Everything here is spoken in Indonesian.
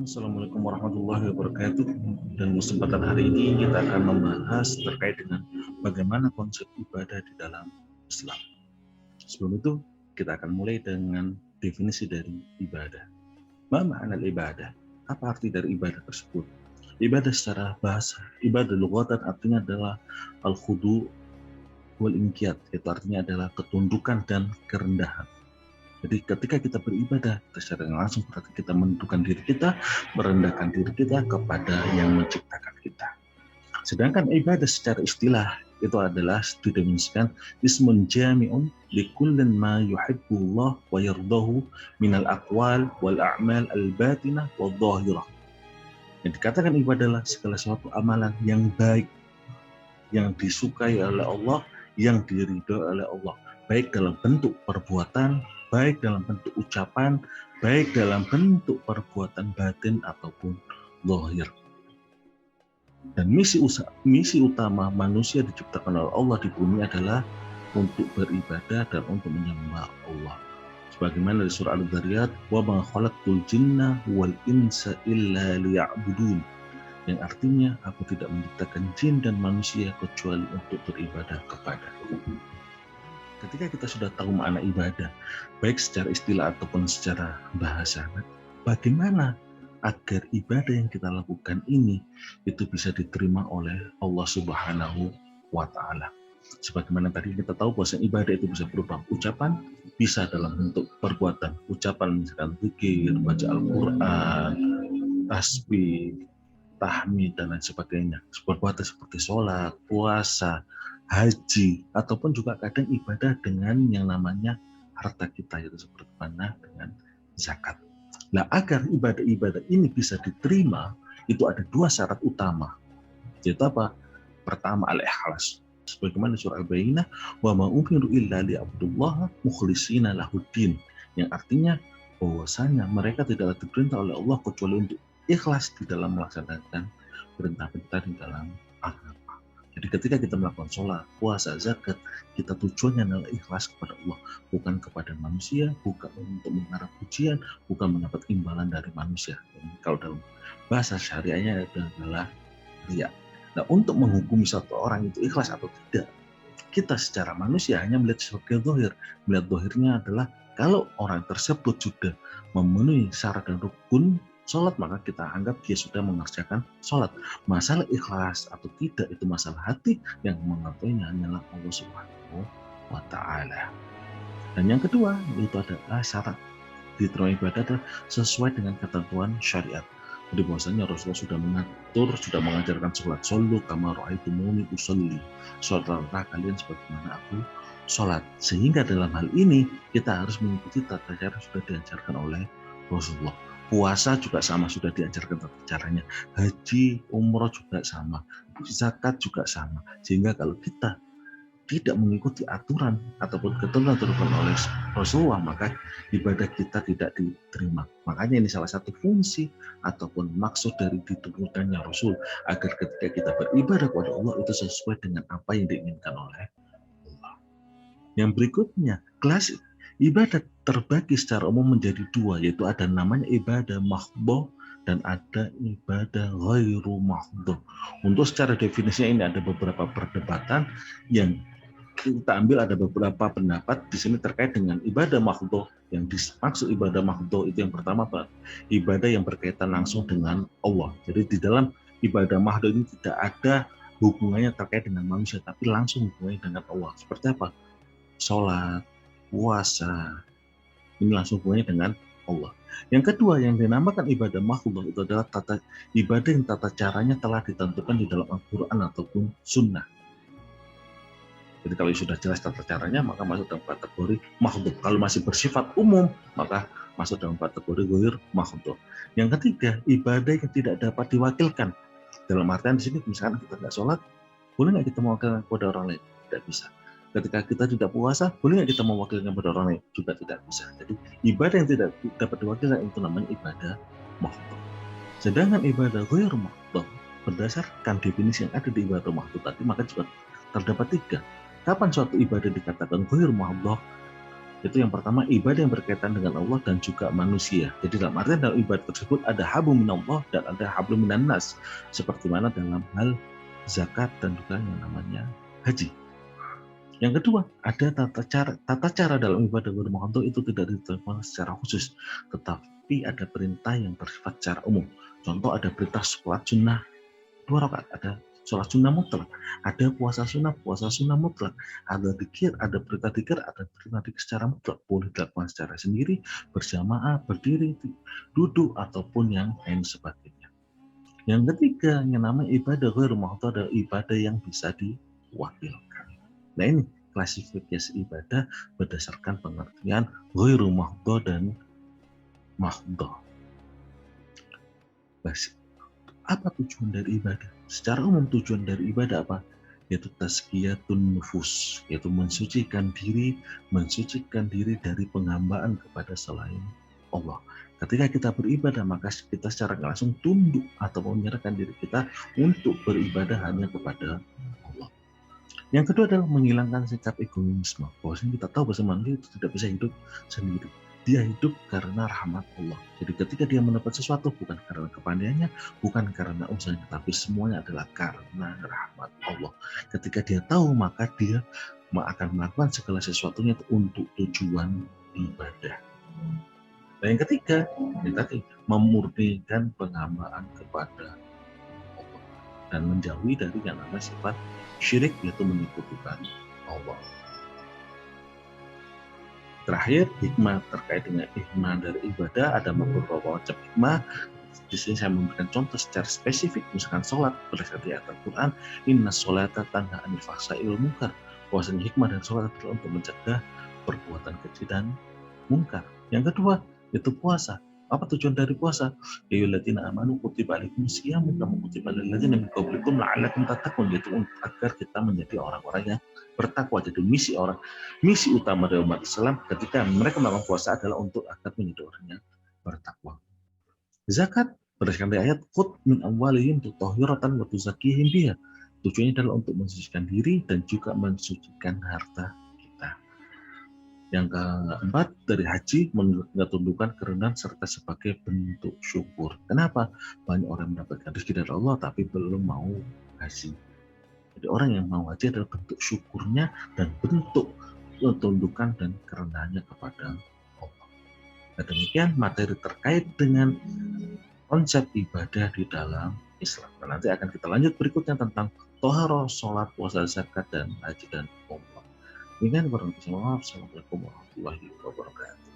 Assalamualaikum warahmatullahi wabarakatuh. Dan kesempatan hari ini kita akan membahas terkait dengan bagaimana konsep ibadah di dalam Islam. Sebelum itu, kita akan mulai dengan definisi dari ibadah. Ma ma'na ibadah? Apa arti dari ibadah tersebut? Ibadah secara bahasa, ibadah lughatan artinya adalah al-khudu wal inqiyad, itu artinya adalah ketundukan dan kerendahan. Jadi ketika kita beribadah, secara langsung berarti kita menundukkan diri kita, merendahkan diri kita kepada yang menciptakan kita. Sedangkan ibadah secara istilah itu adalah didefinisikan ismun jami'un likullin ma yuhibbullah wa yardahu minal aqwal wal a'mal al-batinah wal dhahirah. Yang dikatakan ibadah adalah segala suatu amalan yang baik, yang disukai oleh Allah, yang diridhoi oleh Allah, baik dalam bentuk perbuatan, baik dalam bentuk ucapan, baik dalam bentuk perbuatan batin ataupun zahir. Dan misi utama manusia diciptakan oleh Allah di bumi adalah untuk beribadah dan untuk menyembah Allah. Sebagaimana di surah Al-Dzariyat, wa ma khalaqtul jinna wal insa illa liya'budun. Yang artinya aku tidak menciptakan jin dan manusia kecuali untuk beribadah kepadaku. Ketika kita sudah tahu makna ibadah, baik secara istilah ataupun secara bahasa, bagaimana agar ibadah yang kita lakukan ini itu bisa diterima oleh Allah Subhanahu wa Ta'ala. Sebagaimana tadi kita tahu bahwa ibadah itu bisa berupa ucapan, bisa dalam bentuk perbuatan. Ucapan misalkan zikir, baca Al-Quran, tasbih, tahmid dan lain sebagainya. Perbuatan seperti sholat, puasa, haji, ataupun juga kadang ibadah dengan yang namanya harta kita, yaitu seperti mana dengan zakat. Nah, agar ibadah-ibadah ini bisa diterima, itu ada dua syarat utama, yaitu apa? Pertama, al-ikhlas. Sebagaimana surah Al-Bayyinah, wa ma umiru illa liya'budullaha mukhlishina lahuddin, yang artinya bahwasanya mereka tidaklah diperintah oleh Allah kecuali untuk ikhlas di dalam melaksanakan perintah-perintah di dalam agama. Jadi ketika kita melakukan sholat, puasa, zakat, kita tujuannya adalah ikhlas kepada Allah, bukan kepada manusia, bukan untuk mengharap pujian, bukan mendapat imbalan dari manusia. Jadi, kalau dalam bahasa syariahnya adalah riya. Nah, untuk menghukumi satu orang itu ikhlas atau tidak, kita secara manusia hanya melihat sebagai zahir. Melihat zahirnya adalah kalau orang tersebut sudah memenuhi syarat dan rukun sholat, maka kita anggap dia sudah mengerjakan sholat. Masalah ikhlas atau tidak itu masalah hati, yang mengetahuinya hanyalah Allah Subhanahu wa Ta'ala. Dan yang kedua, itu adalah syarat diterima ibadah adalah sesuai dengan ketentuan syariat. Jadi bahwasanya Rasulullah sudah mengatur, sudah mengajarkan sholat. Shollu kama ra'aitumuni usolli. Sholatlah kalian sebagaimana aku sholat. Sehingga dalam hal ini kita harus mengikuti tata cara yang sudah diajarkan oleh Rasulullah. Puasa juga sama, sudah diajarkan tata caranya. Haji, umroh juga sama. Zakat juga sama. Sehingga kalau kita tidak mengikuti aturan ataupun ketentuan oleh Rasulullah, maka ibadah kita tidak diterima. Makanya ini salah satu fungsi ataupun maksud dari diturunkannya Rasul, agar ketika kita beribadah kepada Allah itu sesuai dengan apa yang diinginkan oleh Allah. Yang berikutnya, kelas ibadah terbagi secara umum menjadi dua, yaitu ada namanya ibadah mahdhah dan ada ibadah ghairu mahdhah. Untuk secara definisinya ini ada beberapa perdebatan yang kita ambil, ada beberapa pendapat di sini terkait dengan ibadah mahdhah. Yang dimaksud ibadah mahdhah itu yang pertama, Pak, ibadah yang berkaitan langsung dengan Allah. Jadi di dalam ibadah mahdhah ini tidak ada hubungannya terkait dengan manusia, tapi langsung hubungannya dengan Allah. Seperti apa? Sholat, puasa, ini langsung hubungannya dengan Allah. Yang kedua yang dinamakan ibadah mahdhah itu adalah ibadah yang tata caranya telah ditentukan di dalam Al-Quran ataupun Sunnah. Jadi kalau sudah jelas tata caranya, maka masuk dalam kategori mahdhah. Kalau masih bersifat umum, maka masuk dalam kategori ghair mahdhah. Yang ketiga, ibadah yang tidak dapat diwakilkan. Dalam artian di sini, misalkan kita tidak sholat, boleh nggak kita mewakilkan kepada orang lain? Tidak bisa. Ketika kita tidak puasa, boleh nggak kita mewakilkan kepada orang lain? Juga tidak bisa. Jadi ibadah yang tidak dapat diwakilkan itu namanya ibadah mahdhah. Sedangkan ibadah ghair mahdhah, berdasarkan definisi yang ada di ibadah mahdhah tadi, maka juga terdapat tiga. Kapan suatu ibadah dikatakan ghair mahdhah? Itu yang pertama, ibadah yang berkaitan dengan Allah dan juga manusia. Jadi dalam artian dalam ibadah tersebut ada hablum minallah dan ada hablum minan nas. Seperti mana dalam hal zakat dan juga yang namanya haji. Yang kedua, ada tata cara dalam ibadah Ramadan itu tidak ditentukan secara khusus, tetapi ada perintah yang bersifat secara umum. Contoh, ada perintah sholat sunnah 2 rakaat, ada sholat sunnah mutlak, ada puasa sunnah mutlak, ada dzikir, ada perintah dzikir, ada perintah dzikir secara mutlak, boleh dilakukan secara sendiri, berjamaah, berdiri, duduk, ataupun yang lain sebagainya. Yang ketiga, yang namanya ibadah Ramadan adalah ibadah yang bisa diwakilkan. Nah, ini klasifikasi ibadah berdasarkan pengertian ghairu mahdha dan mahdha. Apa tujuan dari ibadah? Secara umum tujuan dari ibadah apa? Yaitu tazkiyatun nufus, yaitu mensucikan diri dari penghambaan kepada selain Allah. Ketika kita beribadah, maka kita secara langsung tunduk atau menyerahkan diri kita untuk beribadah hanya kepada Allah. Yang kedua adalah menghilangkan sikap egoisme. Bahwasanya kita tahu bahwa manusia itu tidak bisa hidup sendiri. Dia hidup karena rahmat Allah. Jadi ketika dia mendapat sesuatu bukan karena kepandaiannya, bukan karena usahanya, tapi semuanya adalah karena rahmat Allah. Ketika dia tahu, maka dia akan melakukan segala sesuatunya untuk tujuan ibadah. Dan yang ketiga, tadi memurnikan penghambaan kepada Allah dan menjauhi dari yang namanya sifat syirik, yaitu menyekutukan Allah. Terakhir, hikmah terkait dengan hikmah dari ibadah, ada beberapa macam hikmah. Di sini saya memberikan contoh secara spesifik, misalkan sholat berdasarkan ayat Al-Quran, inna sholata tanha anil fahsya'i wal munkar. Bahwasanya hikmah dan sholat adalah untuk mencegah perbuatan keji dan munkar. Yang kedua, itu puasa. Apa tujuan dari puasa? Ya ayyuhalladzina amanu kutiba alaikumus syiyamu kama kutiba alal ladzina min qablikum la'allakum tattaqun, yaitu agar kita menjadi orang-orang yang bertakwa. Jadi misi utama dari umat Islam ketika mereka melakukan puasa adalah untuk agar menjadi orang yang bertakwa. Zakat berdasarkan ayat khudh min amwalihim tutahhiratan wa tuzakkihim biha. Tujuannya adalah untuk mensucikan diri dan juga mensucikan harta kita. Yang keempat, dari haji menunjukkan kerendahan serta sebagai bentuk syukur. Kenapa? Banyak orang mendapatkan rezeki dari Allah tapi belum mau haji. Jadi orang yang mau haji adalah bentuk syukurnya dan bentuk ketundukan dan kerendahannya kepada Allah. Nah, demikian materi terkait dengan konsep ibadah di dalam Islam. Dan nanti akan kita lanjut berikutnya tentang toharoh, sholat, puasa, zakat, dan haji dan umrah. Demikian, Assalamualaikum warahmatullahi wabarakatuh.